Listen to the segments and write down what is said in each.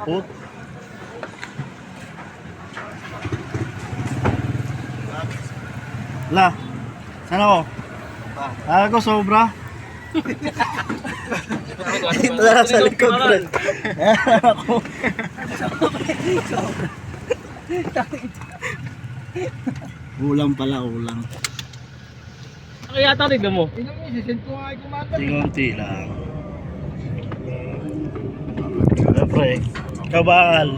Put. La. Sana ako? Ako sobra. Dito na lang sa likod, bro. Ako. Ulang pala, ulang. Kaya tarig mo. Tingunti lang. Siyempre, kabal.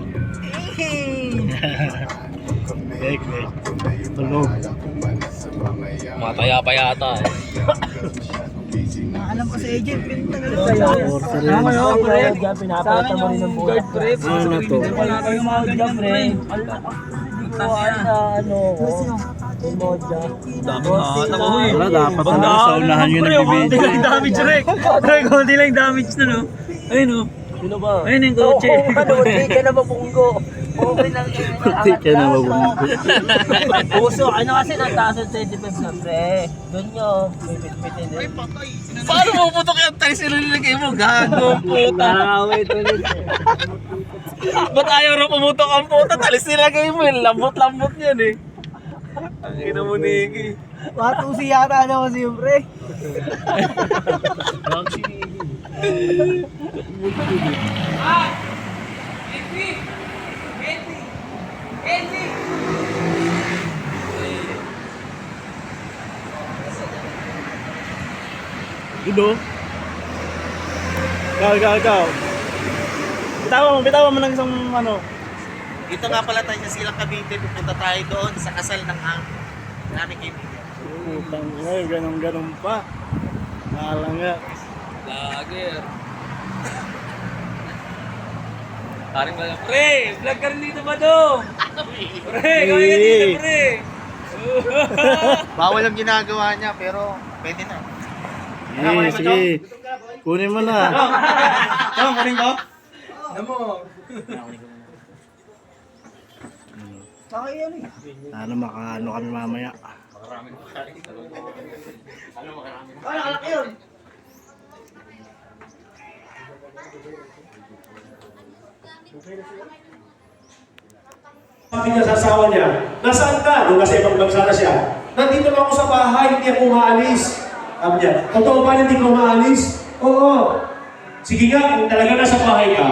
Kek. Tulog. Mataya pa yata eh. Alam ko si AJ, pinagalo Tama yun, pre. Pinapalata mo rin ng buhay. Ano na to? Wala kayong mga dyan, pre. Ano ko? Dami nga ata ko eh. Wala, dapat talaga sa unahan yun Konti lang nagbibideo. damage Rek. Pre, konti lang damage na no. Ayun o. Sino ba? Ayun yung kotse. Hindi ka na mabunggo. Okay lang yun. Hindi ka na mabunggo. Puso, ano kasi nagtaas ang 25 na, pre. Doon nyo, may pitpitin din. Paano mo putok yung talis nilagay mo? Gago, puta. Wait ulit. Ba't ayaw rin pumutok ang puta? Talis nilagay mo yun. Lambot-lambot yan eh. Ang ina mo, Niki. Matusi yata na kasi yung pre. Dudo. Ikaw. Bitawa mo ng isang ano. Dito nga pala tayo sa Silang Cavite, pupunta tayo doon sa kasal ng naming kaibigan. Utang na, ganun pa. Nala nga. Lager. Karing lang. Pre, vlog ka rin dito ba do? Pre, gawin ka dito, pre. Bawal ang ginagawa niya, pero pwede na. Sige. Kunin mo na. Kunin ko? Sana makaano kami mamaya. Sabi niya sa asawa niya, nasaan ka? Nung nasa ibang bansa na siya, nandito lang ako sa bahay, hindi ako umaalis. Sabi niya, totoo ba hindi ka umaalis? Oo. Sige nga, kung talaga nasa bahay ka,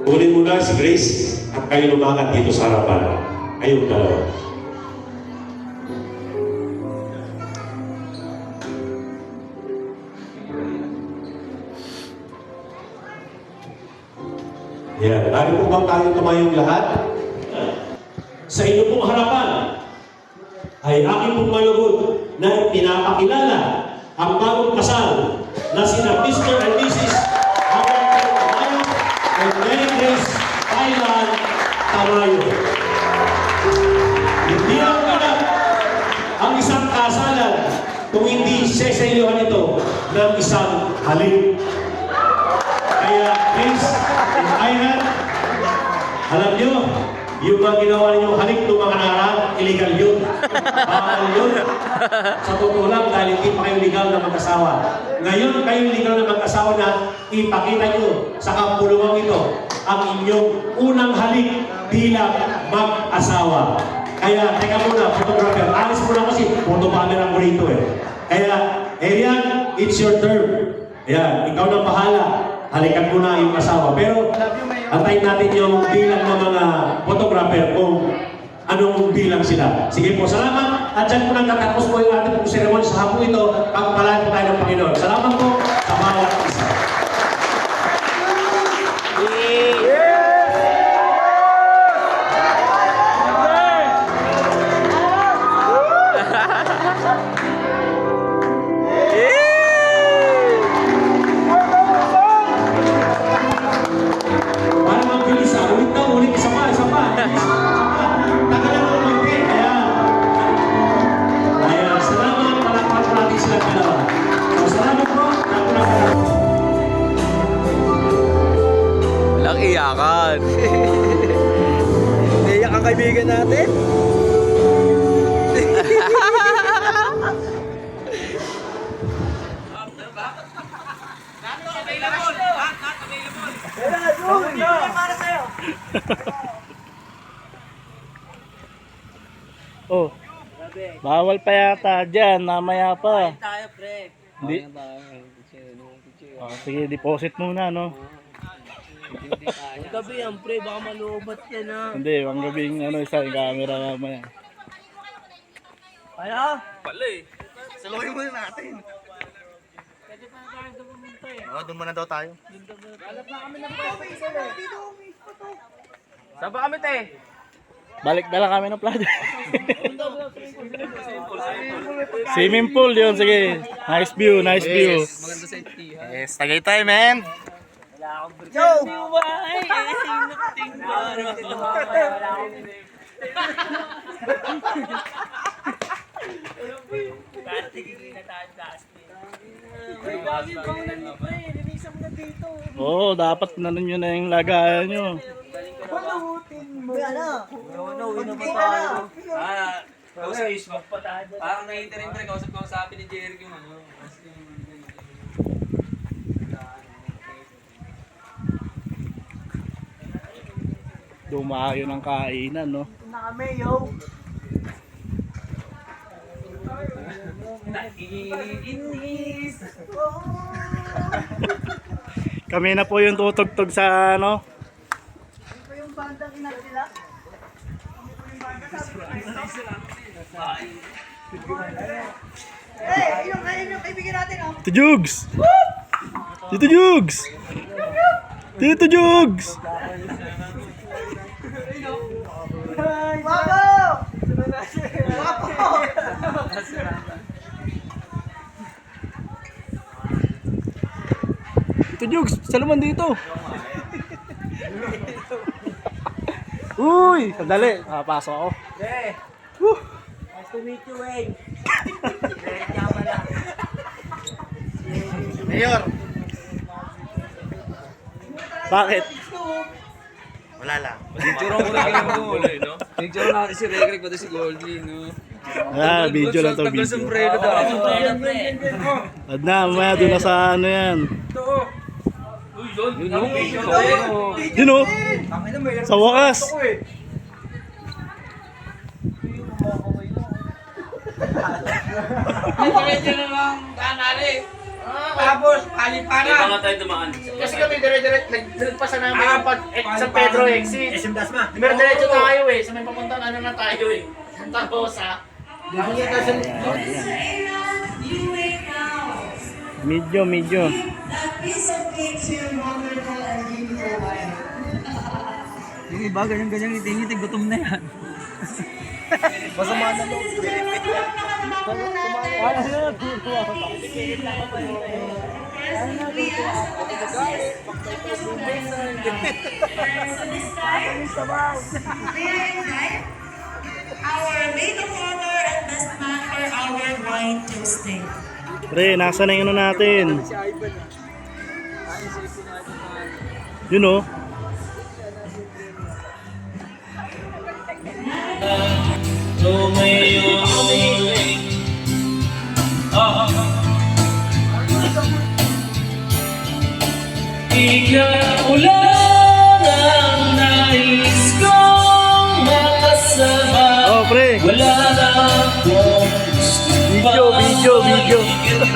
kunin mo na si Grace at kayo lumakad dito sa harapan. Kayong dalawa. Yan. Lagi po bang tayo tumayong lahat? Sa inyo pong harapan ay aking pong malugod na pinapakilala ang bagong kasal na sina Mr. and Mrs. and Mary Grace Thailand Tamayo. Hindi ang ganap ang isang kasalan kung hindi sesayuhan ito ng isang halik. Kaya Grace and Thailand, alam nyo, yung mga ginawa ninyong halik ng mga nakaraan, illegal yun. Bawal yun. Sa totoo lang, dahil hindi pa kayo legal na mag-asawa. Ngayon kayo legal na mag-asawa na ipakita nyo sa kapulungan ito ang inyong unang halik bilang mag-asawa. Kaya, teka muna, photographer, alis muna kasi photo camera ko rito eh. Kaya, Arian, it's your turn. Ayan, ikaw na bahala. Halikan mo na yung asawa. Pero, antayin natin yung bilang ng mga photographer kung anong bilang sila. Sige po, salamat. At dyan po nagtatapos po yung ating pong seremony sa hapon ito. Pagpalaan po tayo ng Panginoon. Salamat po sa bawat isa. Para mabilis ah. Ulit na, ulit. Isa pa, isa pa. Tagalan mo ulit. Ayan. Ayan. Salamat. Palakpak natin sila dalawa. So, salamat po. Walang iyakan. Naiyak ang kaibigan natin. Oh, bawal pa yata dyan, namaya pa. Tayo, pre. Hindi. Oh, sige, deposit muna, no? Ang gabi yan, pre. Baka malubat yan, ha. Hindi, ang gabing isa yung camera mamaya. Ano? Pala eh. Saluhin muna natin. Pwede pa na tayo pumunta eh. Oo, doon muna daw tayo. Alam na kami ng pwesto eh. Saan ba kami, te? Balik na lang kami ng plaza. Swimming pool yun, sige. Nice view, nice view. Maganda safety, ha? Yes, Tagaytay, man. Yo! Oo, dapat na nyo na yung lagayan nyo. Parang na-internet pre, kausap ni Jeric yung ano. Dumayo ng kainan, no? Na kami, yo! Kami na po yung tutugtog sa ano. Yung kaibigan natin, oh! Tito Jugs! Tito Jugs! Tito Jugs! Wapo! Wapo! Tito Jugs, salaman dito! Uy! Sandali, pasok ako. Nice to meet you, Wayne. Mayor. Bakit? Wala lang. Picture mo na kayo mo, no? Picture natin si Rekrik, pati si Goldie, no? Ah, video lang to, Tagal video. sombrero daw. Ad na, mamaya doon na sa ano yan. Yun, no? Yun o! Sa wakas! Diretso na lang kanali. Tapos, paliparan. Iba nga tayo dumaan. Kasi kami nagpasa namin yung San Pedro exit. Pero diretso tayo eh. Sa may papuntang ano na tayo eh. Santa Rosa. Medyo, medyo. Yung iba, ganyan-ganyan ngiti-ngiti, gutom na yan. Masama na mo. Our maid of honor and best man for our wine tasting. Pre, nasa na yung ano natin? Yun o. Ikaw lang ang nais kong makasama. Oh, pre. Wala na akong gusto pa. Video.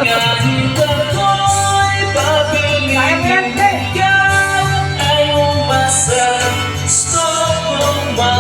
Kahit ako'y papiliin, ikaw ay umasa. Gusto kong ba?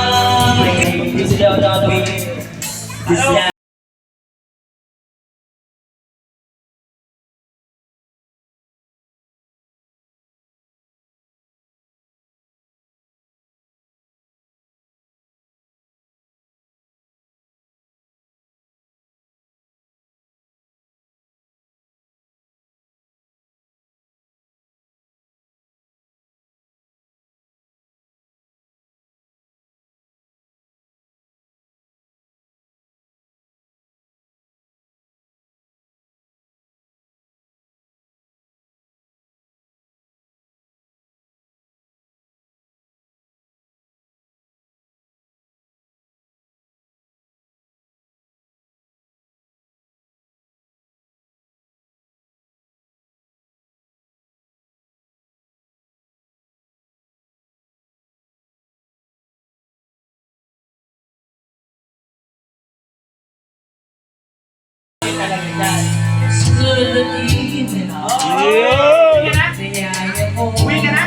Uwi ka na?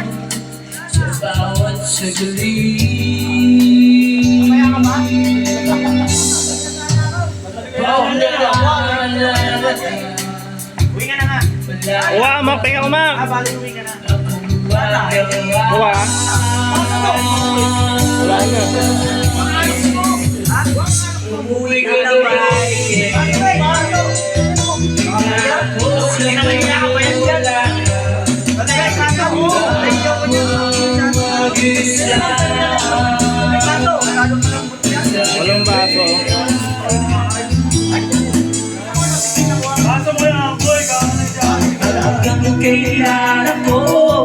Bawat saglit. Mamaya ka ba? Uwi ka na nga. Uwa, mak. Pahinga ko, mak. Bali, uwi ka na. Uwa. Wala na. Umuwi ka na ba? Walang baso. Hanggang kailan ako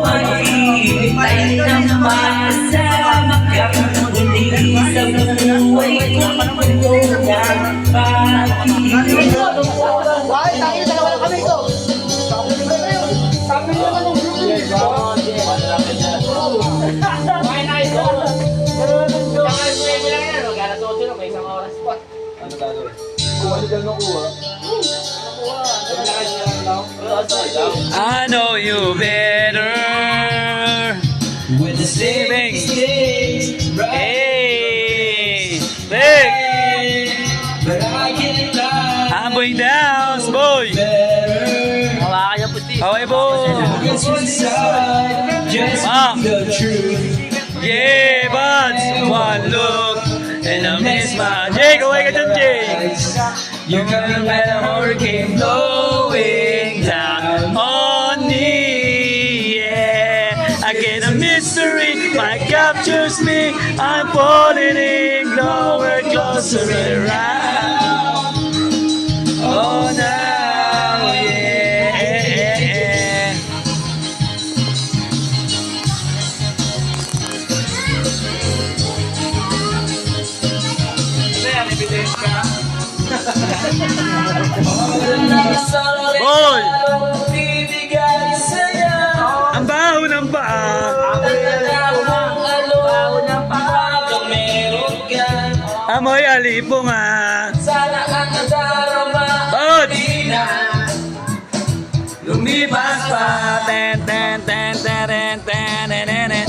maghihintay ng masama ka? Muli sa buhay ko ng pag-ibig. I know you better with the savings. Hey, Rick, I'm going down, boy. Okay, boy. Yeah, but one look and I miss my Jake. Away ka dyan, Jake. You're coming when a hurricane blowing down on me. Yeah, I get a mystery, my captures me. I'm falling in, lower, closer around. Oh, now, yeah. Boy! Ang baho ng paa. Amoy alipo nga. Bot! Lumipas pa. Ten, ten, ten, ten, ten, ten, ten, ten.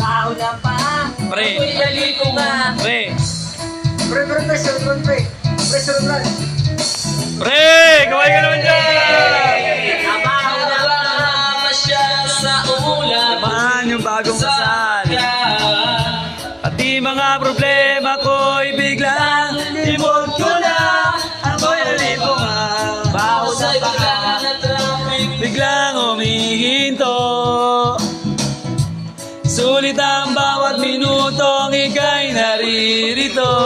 Pre. Pre. Pre, kaway ka naman dyan! Maan yung bagong kasal. Pati mga problema ko'y biglang limot ko na. Ako'y alipo nga. Baho sa paa. Biglang humihinto. Sulit ang bawat minutong ika'y naririto.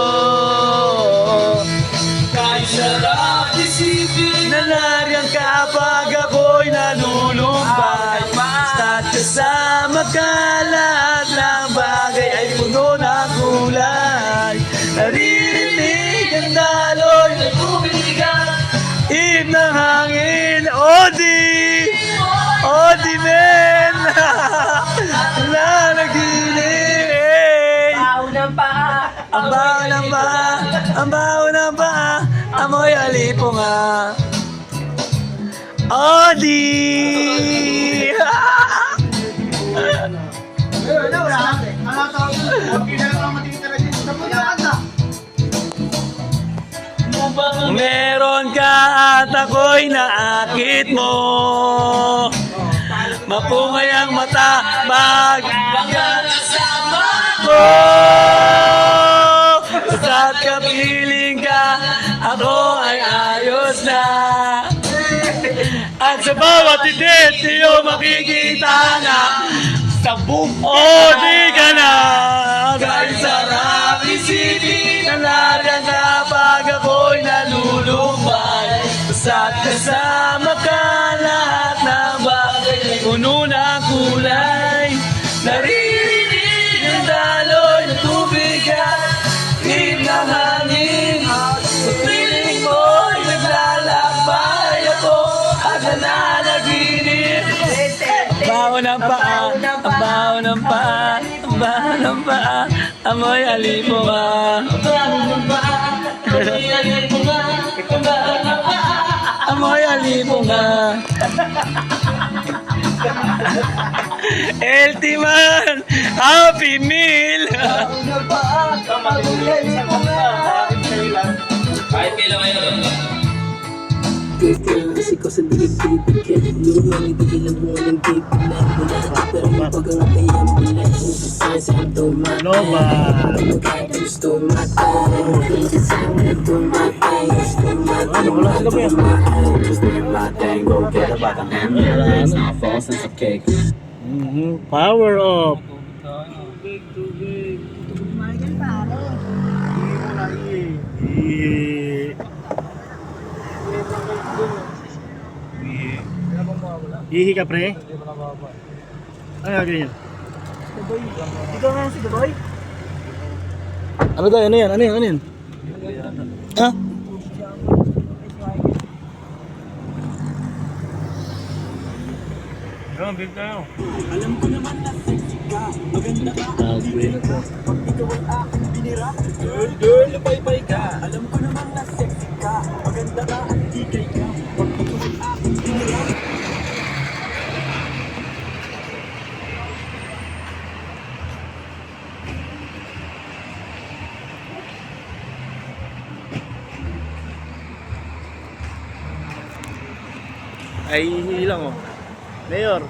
Kahit sarap isipin na nariyang kapag ako'y nanulumbay. Basta't kasama ka, lahat ng bagay ay puno ng kulay. Naririnig ang daloy na bumibigat, ihip ng hangin. Odi! Odi, men! ng paa. Ang baho ng paa, ang baho ng paa, amoy alipunga. Odi! Meron ka at ako'y naakit mo. Mapungay ang mata, magkakasama ko. Basta't kapiling ka, ako ay ayos na. At sa bawat titit, diyo makikita na sa buong di ka na. Kahit sarap isipin na larga kapag ako'y nalulumbay. Basta't kasama ka, lahat ng bagay puno ng kulay. Naririnig ang daloy ng tubig at him ng hangin. Sa piling mo'y naglalakbay ako at nananaginip. Baho ng paa, ang baho ng paa, ang baho ng paa, amoy alipunga. Amoy alipunga. Ultimate Happy Meal. Kahit kailan kayo. Kasi ko sa digit-digit lumang ibigilan mo ng gibilan mula. Pero pag-angapay ang bilan sa tumatay. Ano ba? Gusto matay. Gusto matay. Ano, wala sila ba yan? Power up. Ihi ka pre? Ano gagawin yun? Ikaw nga si Duboy? Ano tayo? Ano yan? Ano yan? Ano yan? Ha? Alam ko naman na sexy ka, maganda ka, pag ikaw ay aking binira. Girl, napay-pay ka. Alam ko naman na sexy ka, maganda ka at higay ka, pag ikaw ay aking binira. Ay, hihi lang oh. Mayor,